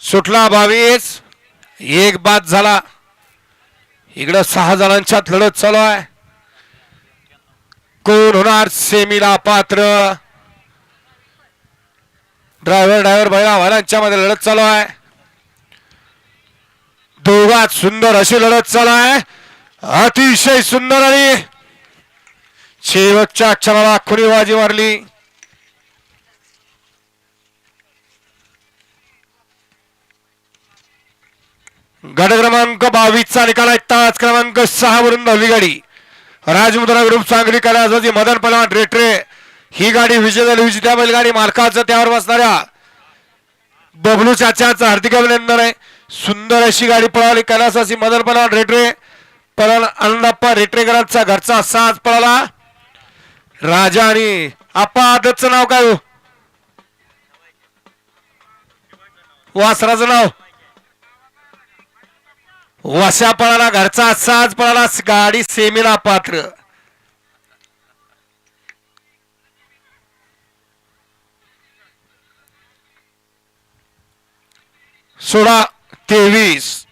सुटला 22 एक बाद झाला. इकडे 6 जणांच्यात लढत चालू आहे. कोण होणार सेमीला पात्र. ड्रायव्हर बैला वालांच्या मध्ये लढत चालू आहे. दोघात सुंदर अशी लढत चालू आहे. अतिशय सुंदर आणि शेवटच्या क्षणाला खुणी बाजी मारली. गट क्रमांक 22 चा निकाल आहे. तास क्रमांक 6 वरून धावली गाडी. राजमुद्रा ग्रुप सांगली कलाजी मदन पलवान रेटरे ही गाडी विजय झाली. विजेत्या बैलगाडी मालकाचं त्यावर बसणाऱ्या बबलू चाचाचं हार्दिक अभिनंदन आहे. सुंदर अशी गाडी पळाली. कैलासाची मदन पलवान रेटरे पलवान आनंदप्पा रेटरेकरांचा घरचा साज पळाला. राजा आणि आप्पा आदतचं नाव काय हो? वासराचं नाव वशा पळाला. घरचा साज पळाला. गाडी सेमीला पात्र. सोळा 23